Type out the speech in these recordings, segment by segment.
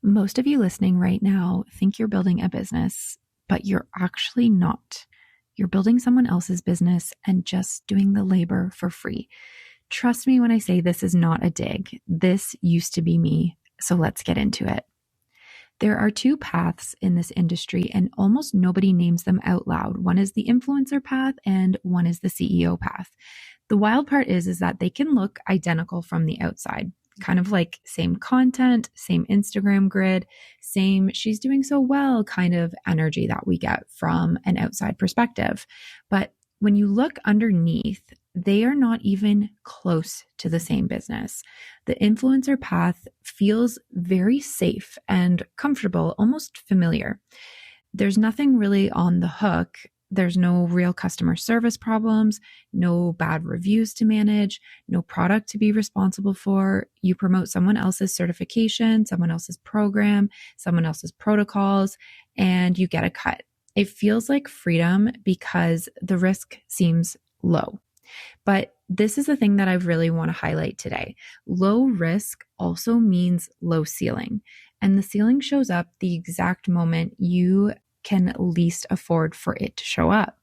Most of you listening right now think you're building a business, but you're actually not. You're building someone else's business and just doing the labor for free. Trust me when I say this is not a dig. This used to be me. So let's get into it. There are two paths in this industry, and almost nobody names them out loud. One is the influencer path, and one is the CEO path. The wild part is that they can look identical from the outside, kind of like same content, same Instagram grid, same she's doing so well kind of energy that we get from an outside perspective. But when you look underneath, they are not even close to the same business. The influencer path feels very safe and comfortable, almost familiar. There's nothing really on the hook. There's no real customer service problems, no bad reviews to manage, no product to be responsible for. You promote someone else's certification, someone else's program, someone else's protocols, and you get a cut. It feels like freedom because the risk seems low. But this is the thing that I really want to highlight today. Low risk also means low ceiling. And the ceiling shows up the exact moment you can least afford for it to show up.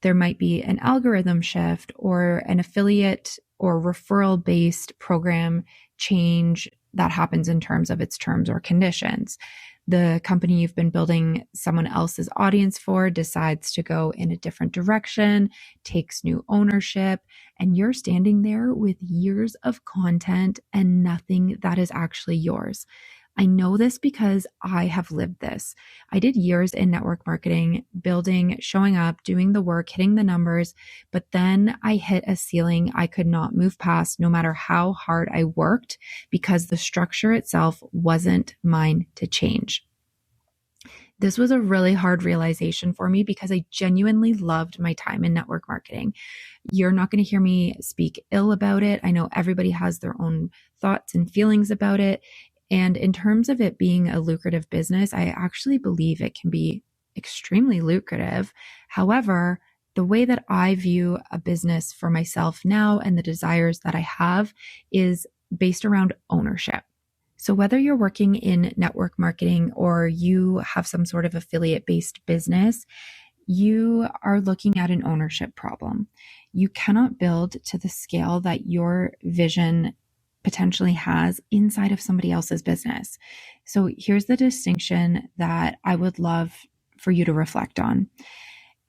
There might be an algorithm shift or an affiliate or referral based program change that happens in terms of its terms or conditions. The company you've been building someone else's audience for decides to go in a different direction, takes new ownership, and you're standing there with years of content and nothing that is actually yours. I know this because I have lived this. I did years in network marketing, building, showing up, doing the work, hitting the numbers, but then I hit a ceiling I could not move past no matter how hard I worked because the structure itself wasn't mine to change. This was a really hard realization for me because I genuinely loved my time in network marketing. You're not going to hear me speak ill about it. I know everybody has their own thoughts and feelings about it. And in terms of it being a lucrative business, I actually believe it can be extremely lucrative. However, the way that I view a business for myself now and the desires that I have is based around ownership. So whether you're working in network marketing or you have some sort of affiliate-based business, you are looking at an ownership problem. You cannot build to the scale that your vision potentially has inside of somebody else's business. So here's the distinction that I would love for you to reflect on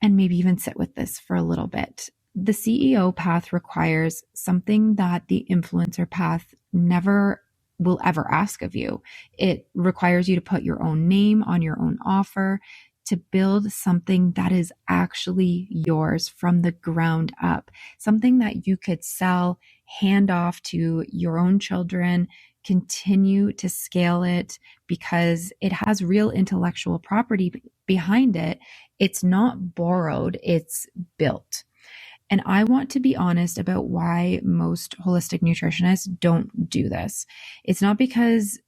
and maybe even sit with this for a little bit. The CEO path requires something that the influencer path never will ever ask of you. It requires you to put your own name on your own offer, to build something that is actually yours from the ground up, something that you could sell, hand off to your own children, continue to scale it because it has real intellectual property behind it. It's not borrowed, it's built. And I want to be honest about why most holistic nutritionists don't do this. It's not because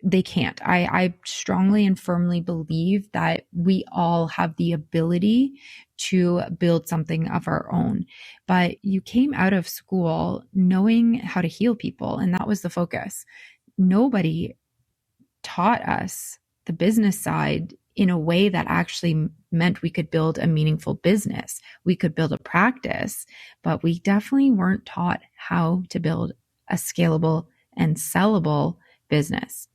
they can't. I strongly and firmly believe that we all have the ability to build something of our own. But you came out of school knowing how to heal people, and that was the focus. Nobody taught us the business side in a way that actually meant we could build a meaningful business. We could build a practice, but we definitely weren't taught how to build a scalable and sellable business.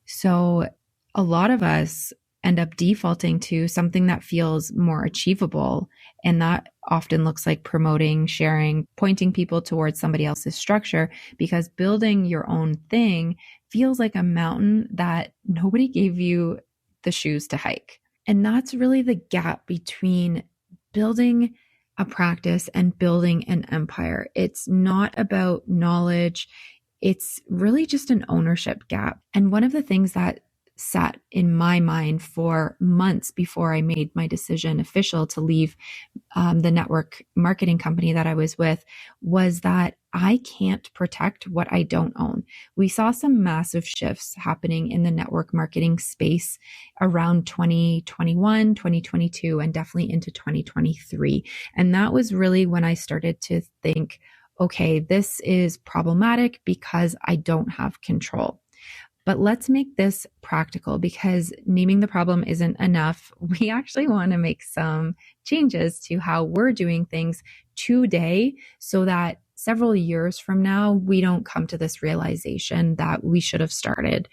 So a lot of us end up defaulting to something that feels more achievable. And that often looks like promoting, sharing, pointing people towards somebody else's structure, because building your own thing feels like a mountain that nobody gave you the shoes to hike. And that's really the gap between building a practice and building an empire. It's not about knowledge. It's really just an ownership gap. And one of the things that sat in my mind for months before I made my decision official to leave the network marketing company that I was with was that I can't protect what I don't own. We saw some massive shifts happening in the network marketing space around 2021, 2022, and definitely into 2023. And that was really when I started to think, okay, this is problematic because I don't have control. But let's make this practical because naming the problem isn't enough. We actually want to make some changes to how we're doing things today so that several years from now, we don't come to this realization that we should have started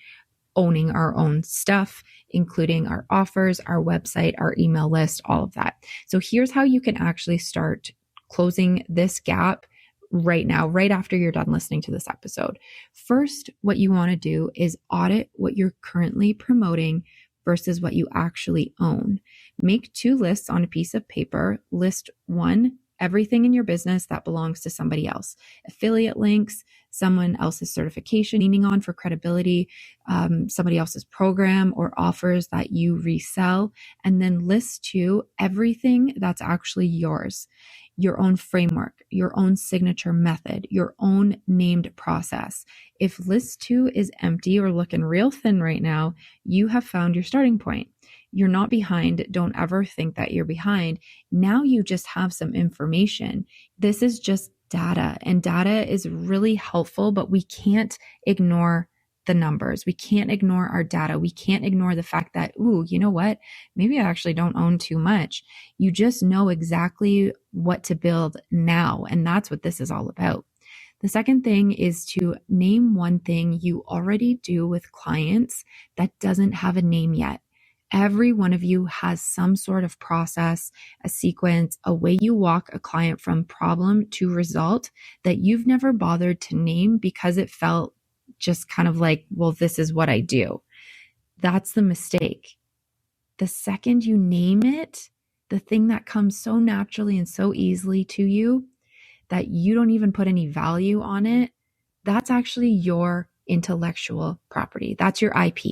owning our own stuff, including our offers, our website, our email list, all of that. So here's how you can actually start closing this gap right now, right after you're done listening to this episode. First, what you want to do is audit what you're currently promoting versus what you actually own. Make 2 lists on a piece of paper. List 1, everything in your business that belongs to somebody else. Affiliate links, someone else's certification, leaning on for credibility, somebody else's program or offers that you resell. And then list 2, everything that's actually yours. Your own framework, your own signature method, your own named process. If list 2 is empty or looking real thin right now, you have found your starting point. You're not behind. Don't ever think that you're behind. Now you just have some information. This is just data, and data is really helpful, but we can't ignore the numbers. We can't ignore our data. We can't ignore the fact that, ooh, you know what? Maybe I actually don't own too much. You just know exactly what to build now. And that's what this is all about. The second thing is to name one thing you already do with clients that doesn't have a name yet. Every one of you has some sort of process, a sequence, a way you walk a client from problem to result that you've never bothered to name because it felt just kind of like, well, this is what I do. That's the mistake. The second you name it, the thing that comes so naturally and so easily to you that you don't even put any value on it, that's actually your intellectual property. That's your IP.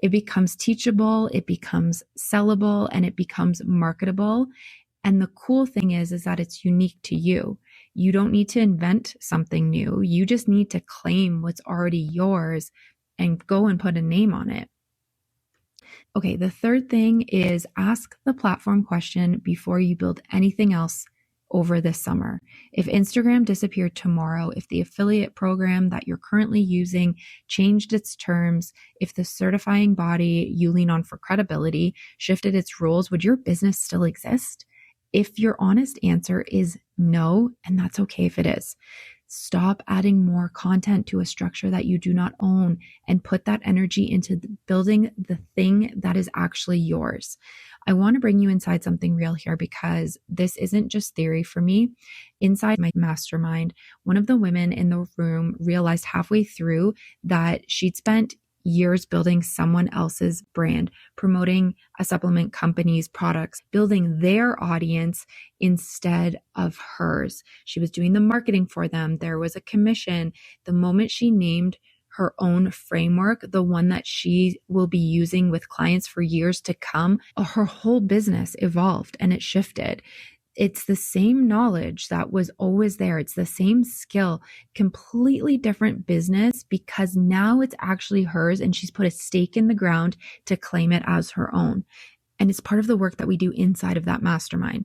It becomes teachable, it becomes sellable, and it becomes marketable. And the cool thing is that it's unique to you. You don't need to invent something new. You just need to claim what's already yours and go and put a name on it. Okay, the third thing is ask the platform question before you build anything else over this summer. If Instagram disappeared tomorrow, if the affiliate program that you're currently using changed its terms, if the certifying body you lean on for credibility shifted its rules, would your business still exist? If your honest answer is no, and that's okay if it is, stop adding more content to a structure that you do not own and put that energy into building the thing that is actually yours. I want to bring you inside something real here because this isn't just theory for me. Inside my mastermind, one of the women in the room realized halfway through that she'd spent years building someone else's brand, promoting a supplement company's products, building their audience instead of hers. She was doing the marketing for them. There was a commission. The moment she named her own framework, the one that she will be using with clients for years to come, her whole business evolved and it shifted. It's the same knowledge that was always there. It's the same skill, completely different business because now it's actually hers and she's put a stake in the ground to claim it as her own. And it's part of the work that we do inside of that mastermind.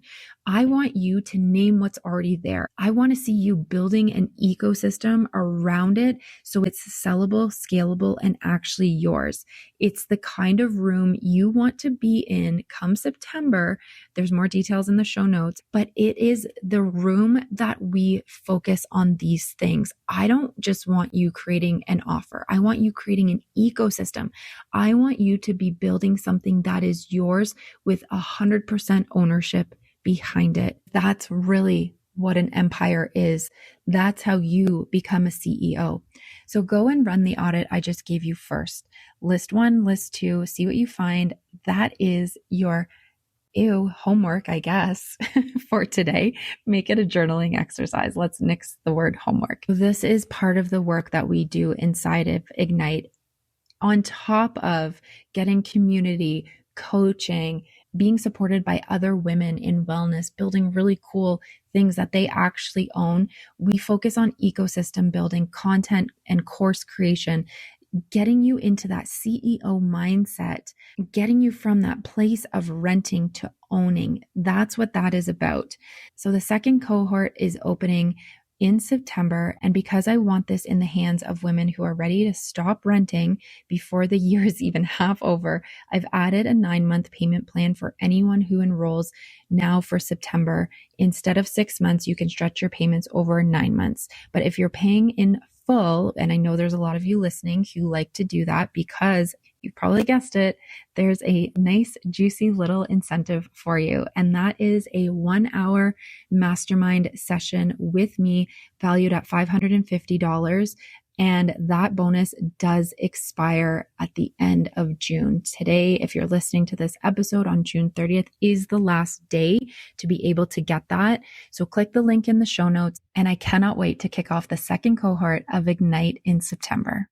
I want you to name what's already there. I want to see you building an ecosystem around it so it's sellable, scalable, and actually yours. It's the kind of room you want to be in come September. There's more details in the show notes, but it is the room that we focus on these things. I don't just want you creating an offer. I want you creating an ecosystem. I want you to be building something that is yours with 100% ownership behind it. That's really what an empire is. That's how you become a CEO. So go and run the audit I just gave you first. List 1, list 2, see what you find. That is your homework, I guess, for today. Make it a journaling exercise. Let's nix the word homework. This is part of the work that we do inside of Ignite. On top of getting community, coaching, being supported by other women in wellness, building really cool things that they actually own, we focus on ecosystem building, content and course creation, getting you into that CEO mindset, getting you from that place of renting to owning. That's what that is about. So the second cohort is opening in September. And because I want this in the hands of women who are ready to stop renting before the year is even half over, I've added a 9-month payment plan for anyone who enrolls now for September. Instead of 6 months, you can stretch your payments over 9 months. But if you're paying in full, and I know there's a lot of you listening who like to do that because you probably guessed it, there's a nice, juicy little incentive for you. And that is a 1-hour mastermind session with me valued at $550. And that bonus does expire at the end of June. Today, if you're listening to this episode on June 30th, is the last day to be able to get that. So click the link in the show notes. And I cannot wait to kick off the second cohort of Ignite in September.